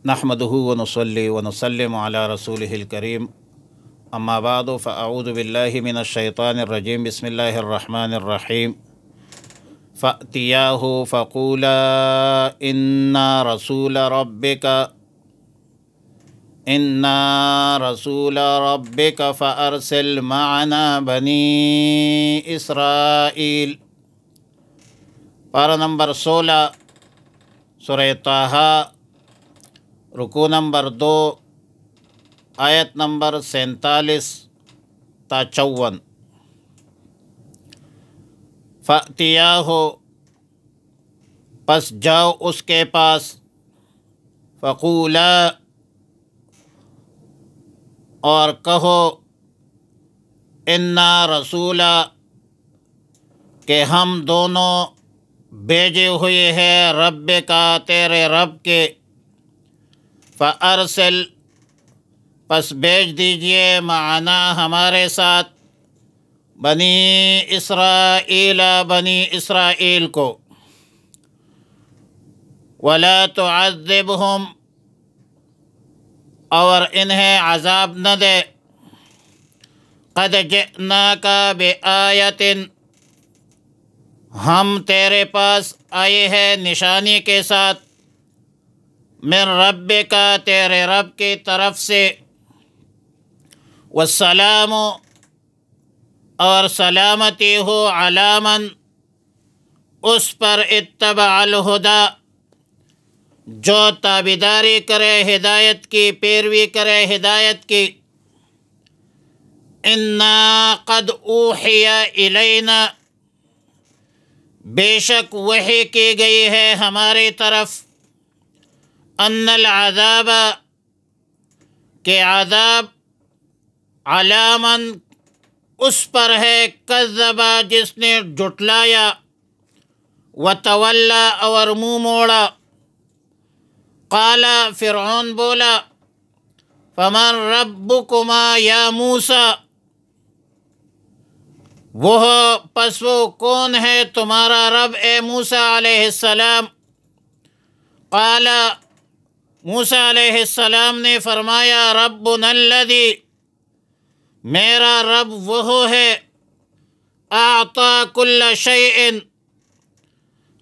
نحمدہ ونصلی ونسلم علی رسولہ الکریم اما بعد فاعوذ باللہ من الشیطان الرجیم بسم اللہ الرحمن الرحیم فأتیاہ فقولا رسول ربک فأرسل معنا بنی اسرائیل۔ پارہ نمبر 16 سورہ طٰہٰ، رکوع نمبر 2، آیت نمبر 47 تا 54۔ فأتیاہ، پس جاؤ اس کے پاس، فقولا، اور کہو، انا رسولا، کہ ہم دونوں بھیجے ہوئے ہیں رب کا، تیرے رب کے، فأرسل، پس بھیج دیجئے، معنا، ہمارے ساتھ، بنی اسرائیل، بنی اسرائیل کو، ولا تعذبہم، اور انہیں عذاب نہ دے، قد جئناک بآیۃ، ہم تیرے پاس آئے ہیں نشانی کے ساتھ، من رب کا، تیرے رب کی طرف سے، والسلام، اور سلامتی ہو، علی من، اس پر، اتبع الہدی، جو تابعداری کرے ہدایت کی، پیروی کرے ہدایت کی، انا قد اوحی الینا، بے شک وحی کی گئی ہے ہماری طرف، ان العذاب، کہ عذاب، علی من، اس پر ہے، کذب، جس نے جھٹلایا، وتولی، اور منہ موڑا، قال، فرعون بولا، فمن ربکما یا موسیٰ، پس وہ کون ہے تمہارا رب اے موسیٰ علیہ السلام؟ قال، موسیٰ علیہ السلام نے فرمایا، ربنا الذی، میرا رب وہ ہے، اعطی کل شیء،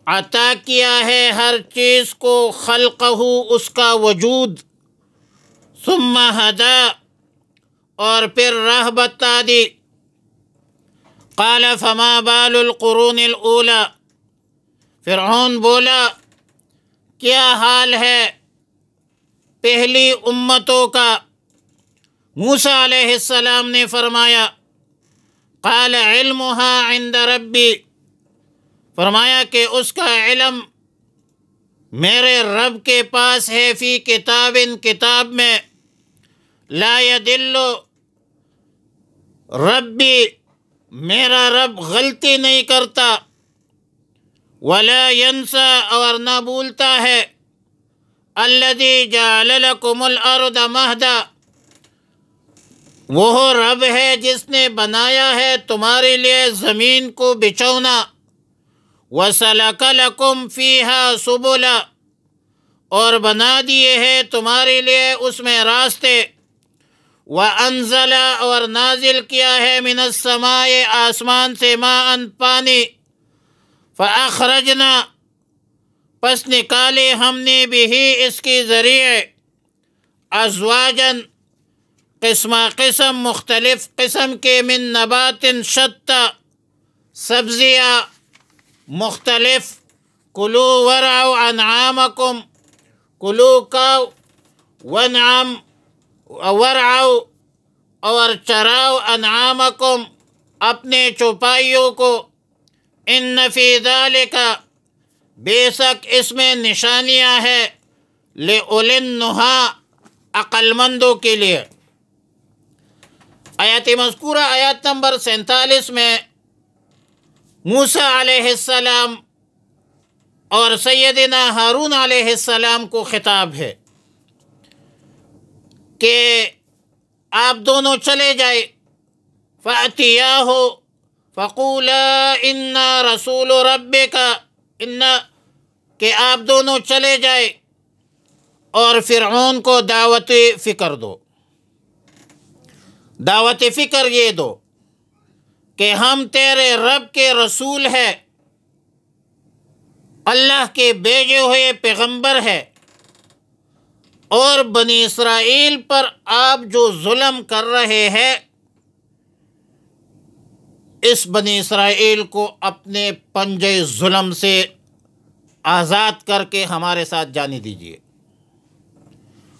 عطا کیا ہے ہر چیز کو، خلقہ، اس کا وجود، ثم ہدی، اور پھر راہ بتا دی، قال فما بال القرون الاولی، فرعون بولا، کیا حال ہے پہلی امتوں کا؟ موسیٰ علیہ السلام نے فرمایا، قال علمها عند ربی، فرمایا کہ اس کا علم میرے رب کے پاس ہے، فی کتاب، کتاب میں، لا یدل ربی، میرا رب غلطی نہیں کرتا، ولا ینسیٰ، اور نہ بھولتا ہے، الذی جعل لکم الارض مہدا، وہ رب ہے جس نے بنایا ہے تمہارے لیے زمین کو بچھونا، وسلک لکم فیہا سبلا، اور بنا دیے ہیں تمہارے لیے اس میں راستے، وانزل، اور نازل کیا ہے، من السماء، آسمان سے، ماء، پانی، فاخرجنا، پس نکالے ہم نے بھی، اس کے ذریعے، ازواجاً، قسم قسم، مختلف قسم کے، من نبات شتیٰ، سبزیاں مختلف، کلو ورعوا انعامکم، کلو کھاؤ، وانعم، ورعوا، اور چراؤ، انعامکم، اپنے چوپائیوں کو، ان فی ذالک، بے شک اس میں نشانیاں ہے، لأولی النہی، عقل مندوں کے لیے۔ آیت مذکورہ، آیت نمبر 47 میں موسیٰ علیہ السلام اور سیدنا ہارون علیہ السلام کو خطاب ہے کہ آپ دونوں چلے جائے، فأتیاہ فقولا انا رسول ربک، کہ آپ دونوں چلے جائے اور فرعون کو دعوت فکر دو، دعوت فکر یہ دو کہ ہم تیرے رب کے رسول ہے، اللہ کے بھیجے ہوئے پیغمبر ہے، اور بنی اسرائیل پر آپ جو ظلم کر رہے ہیں اس بنی اسرائیل کو اپنے پنجے ظلم سے آزاد کر کے ہمارے ساتھ جانے دیجیے،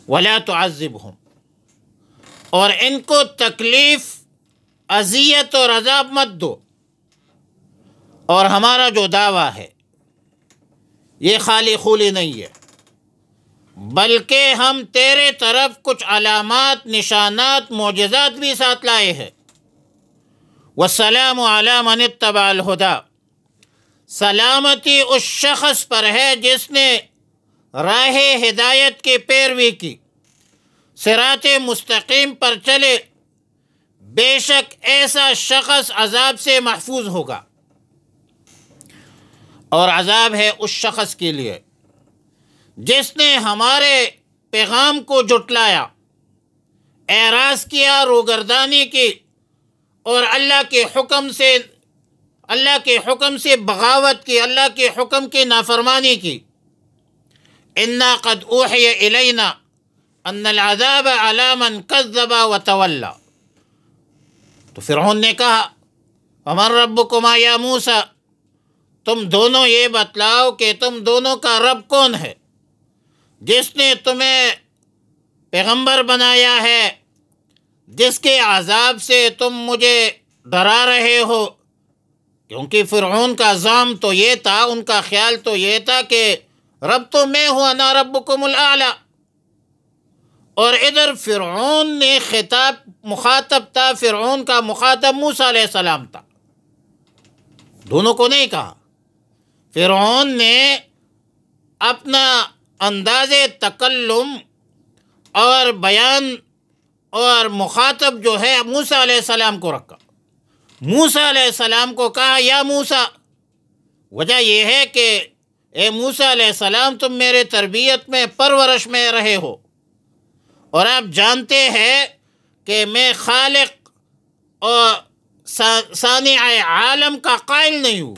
ولا تعذبہم، اور ان کو تکلیف، اذیت اور عذاب مت دو۔ اور ہمارا جو دعویٰ ہے یہ خالی خولی نہیں ہے، بلکہ ہم تیرے طرف کچھ علامات، نشانات، معجزات بھی ساتھ لائے ہیں۔ والسلام علی من اتبع الہدی، سلامتی اس شخص پر ہے جس نے راہ ہدایت کی پیروی کی، صراط مستقیم پر چلے، بے شک ایسا شخص عذاب سے محفوظ ہوگا۔ اور عذاب ہے اس شخص کے لیے جس نے ہمارے پیغام کو جھٹلایا، اعراض کیا، روگردانی کی، اور اللہ کے حکم سے بغاوت کی، اللہ کے حکم کی نافرمانی کی۔ انا قد اوحی الینا ان العذاب علی من کذب وتولی، تو فرعون نے کہا ومن ربکما یا موسیٰ، تم دونوں یہ بتلاؤ کہ تم دونوں کا رب کون ہے جس نے تمہیں پیغمبر بنایا ہے، جس کے عذاب سے تم مجھے ڈرا رہے ہو۔ کیونکہ فرعون کا زعم تو یہ تھا، ان کا خیال تو یہ تھا کہ رب تو میں ہوں، انا ربکم الاعلی، اور ادھر فرعون نے مخاطب تھا، فرعون کا مخاطب موسیٰ علیہ السلام تھا، دونوں کو نہیں کہا۔ فرعون نے اپنا انداز تکلم اور بیان اور مخاطب جو ہے موسیٰ علیہ السلام کو رکھا، موسیٰ علیہ السلام کو کہا یا موسیٰ۔ وجہ یہ ہے کہ اے موسیٰ علیہ السلام، تم میرے تربیت میں، پرورش میں رہے ہو، اور آپ جانتے ہیں کہ میں خالق اور صانع عالم کا قائل نہیں ہوں۔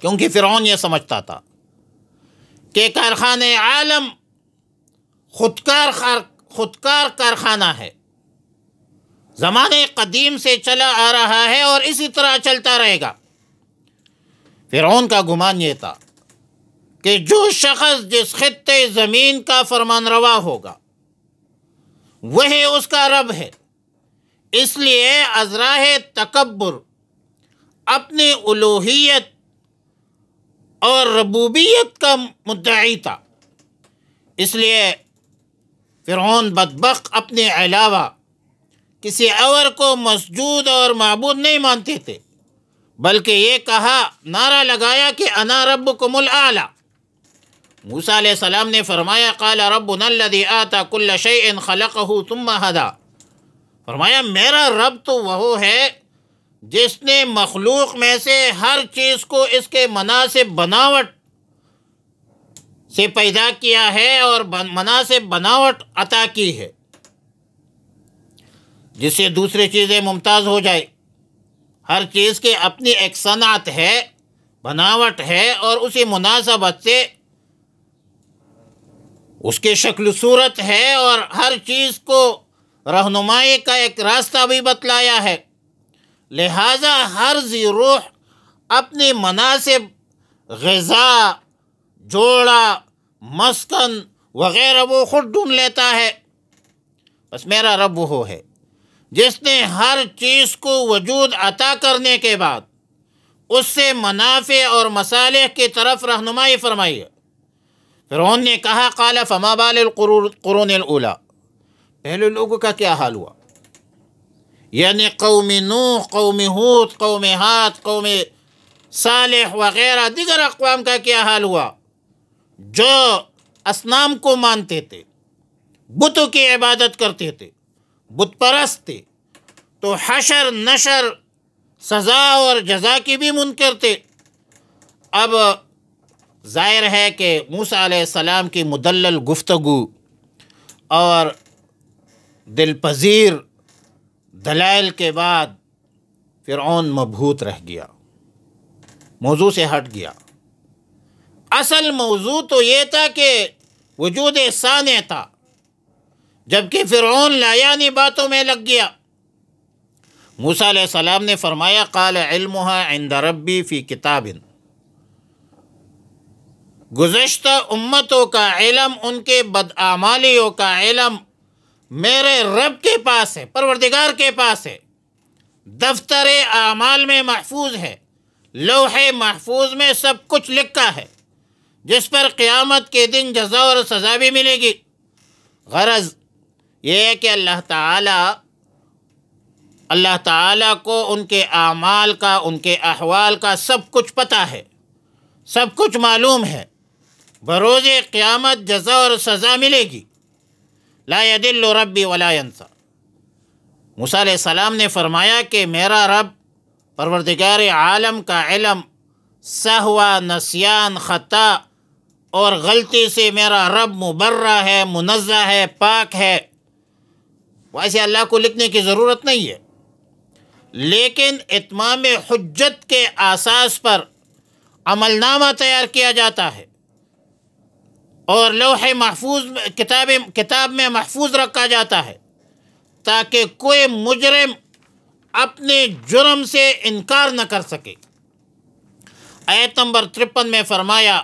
کیونکہ فرعون یہ سمجھتا تھا کہ کارخانہ عالم خودکار کارخانہ ہے، زمانے قدیم سے چلا آ رہا ہے اور اسی طرح چلتا رہے گا۔ فرعون کا گمان یہ تھا کہ جو شخص جس خطے زمین کا فرمان روا ہوگا وہی اس کا رب ہے، اس لیے از راہ تکبر اپنی الوہیت اور ربوبیت کا مدعی تھا۔ اس لیے فرعون بدبخت اپنے علاوہ کسی اور کو مسجود اور معبود نہیں مانتے تھے، بلکہ یہ کہا، نعرہ لگایا کہ انا ربکم الاعلی۔ موسیٰ علیہ السلام نے فرمایا قال ربنا الذی آتی کل شیء خلقہ ثم ہدی، فرمایا میرا رب تو وہ ہے جس نے مخلوق میں سے ہر چیز کو اس کے مناسب بناوٹ سے پیدا کیا ہے اور مناسب بناوٹ عطا کی ہے، جس سے دوسری چیزیں ممتاز ہو جائے۔ ہر چیز کے اپنی ایک صنعت ہے، بناوٹ ہے، اور اسی مناسبت سے اس کی شکل صورت ہے، اور ہر چیز کو رہنمائی کا ایک راستہ بھی بتلایا ہے۔ لہٰذا ہر ذی روح اپنی مناسب غذا، جوڑا، مسکن وغیرہ وہ خود ڈھونڈ لیتا ہے۔ بس میرا رب وہ ہے جس نے ہر چیز کو وجود عطا کرنے کے بعد اس سے منافع اور مصالح کی طرف رہنمائی فرمائی ہے۔ فرعون نے کہا قال فما بال القرون الاولی، پہلے لوگوں کا کیا حال ہوا، یعنی قوم نوح، قوم ہود، قوم عاد، قوم صالح وغیرہ دیگر اقوام کا کیا حال ہوا جو اصنام کو مانتے تھے، بتوں کی عبادت کرتے تھے، بت پرست تھے، تو حشر نشر، سزا اور جزا کی بھی منکر تھے۔ اب ظاہر ہے کہ موسیٰ علیہ السلام کی مدلل گفتگو اور دل پذیر دلائل کے بعد فرعون مبہوت رہ گیا، موضوع سے ہٹ گیا۔ اصل موضوع تو یہ تھا کہ وجود ثانیہ تھا، جبکہ فرعون لایانی باتوں میں لگ گیا۔ موسیٰ علیہ السلام نے فرمایا قال علمها عند ربی فی کتاب، گزشتہ امتوں کا علم، ان کے بدعمالیوں کا علم میرے رب کے پاس ہے، پروردگار کے پاس ہے، دفتر اعمال میں محفوظ ہے، لوح محفوظ میں سب کچھ لکھا ہے، جس پر قیامت کے دن جزا اور سزا بھی ملے گی۔ غرض یہ ہے کہ اللہ تعالیٰ کو ان کے اعمال کا، ان کے احوال کا سب کچھ پتہ ہے، سب کچھ معلوم ہے، بروز قیامت جزا اور سزا ملے گی۔ لا یضل ربی ولا ینسیٰ۔ موسیٰ علیہ السلام نے فرمایا کہ میرا رب پروردگار عالم کا علم سہوا، نسیان، خطا اور غلطی سے میرا رب مبرہ ہے، منزہ ہے، پاک ہے۔ ویسے اللہ کو لکھنے کی ضرورت نہیں ہے، لیکن اتمام حجت کے اساس پر عمل نامہ تیار کیا جاتا ہے اور لوح محفوظ کتاب میں محفوظ رکھا جاتا ہے، تاکہ کوئی مجرم اپنے جرم سے انکار نہ کر سکے۔ آیت نمبر 53 میں فرمایا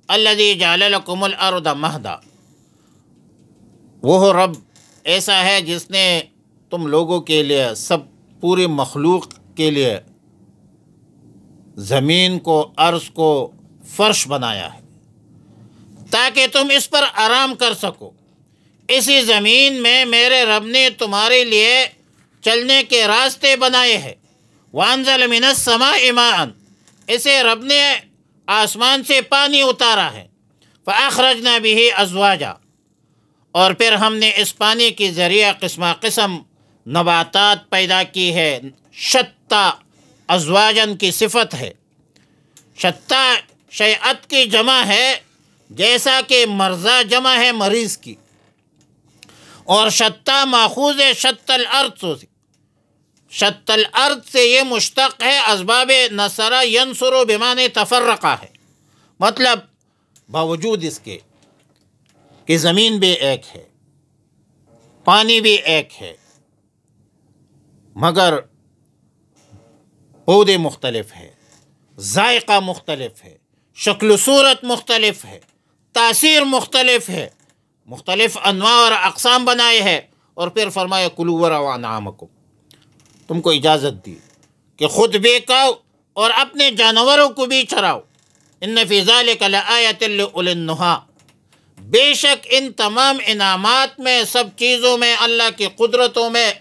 الذی جعل لکم الارض مہدا، وہ رب ایسا ہے جس نے تم لوگوں کے لیے، سب پوری مخلوق کے لیے زمین کو، ارض کو فرش بنایا ہے تاکہ تم اس پر آرام کر سکو۔ اسی زمین میں میرے رب نے تمہارے لیے چلنے کے راستے بنائے ہیں۔ وَأَنزَلَ مِنَ السَّمَاءِ مَاءً، اسے رب نے آسمان سے پانی اتارا ہے۔ فَأَخْرَجْنَا بِهِ أَزْوَاجًا، اور پھر ہم نے اس پانی کے ذریعے قسم قسم نباتات پیدا کی ہے۔ شتا ازواجن کی صفت ہے، شتا شیعت کی جمع ہے، جیسا کہ مرزا جمع ہے مریض کی، اور شتا ماخوذ ہے شت الارض سے۔ شت الارض سے یہ مشتق ہے، اسباب نصر ینصر بمعنی تفرقہ ہے، مطلب باوجود اس کے کہ زمین بھی ایک ہے، پانی بھی ایک ہے، مگر پودے مختلف ہے، ذائقہ مختلف ہے، شکل و صورت مختلف ہے، تاثیر مختلف ہے، مختلف انواع اور اقسام بنائے ہیں، اور پھر فرمایا کلوا ورعوا انعامکم، تم کو اجازت دی کہ خود بھی کھاؤ اور اپنے جانوروں کو بھی چراؤ۔ ان فی ذلک لآیۃ لأولی النہیٰ، بے شک ان تمام انعامات میں، سب چیزوں میں، اللہ کی قدرتوں میں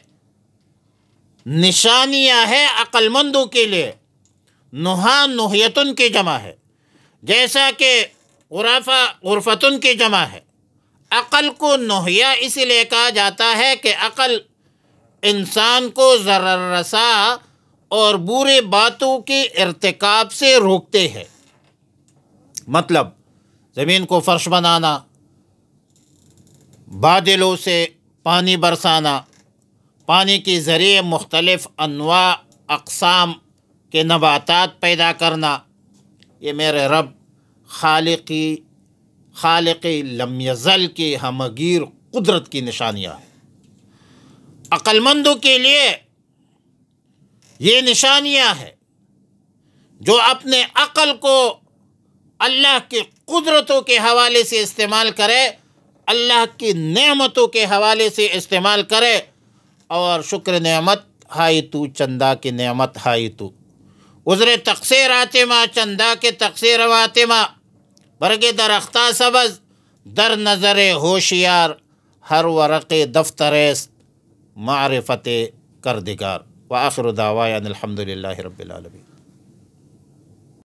نشانیاں ہے عقل مندوں کے لیے۔ نہا نہیتن کی جمع ہے، جیسا کہ غرفتن کی جمع ہے۔ عقل کو نہیا اس لیے کہا جاتا ہے کہ عقل انسان کو ضرر رسا اور برے باتوں کے ارتکاب سے روکتے ہیں، مطلب زمین کو فرش بنانا، بادلوں سے پانی برسانا، پانی کے ذریعے مختلف انواع اقسام کے نباتات پیدا کرنا، یہ میرے رب خالقی لم یزل کی ہمگیر قدرت کی نشانیاں ہیں۔ عقل مندوں کے لیے یہ نشانیاں ہیں، جو اپنے عقل کو اللہ کی قدرتوں کے حوالے سے استعمال کرے، اللہ کی نعمتوں کے حوالے سے استعمال کرے، اور شکر نعمت ہائی تو چندہ کی نعمت ہائی تو، عذر تقصیر آتما چندہ کے تقصیر آتما، برگ درختہ سبز در نظر ہوشیار، ہر ورق دفتریست معرفت کردگار۔ وآخر دعوانا الحمد للہ رب العالمین۔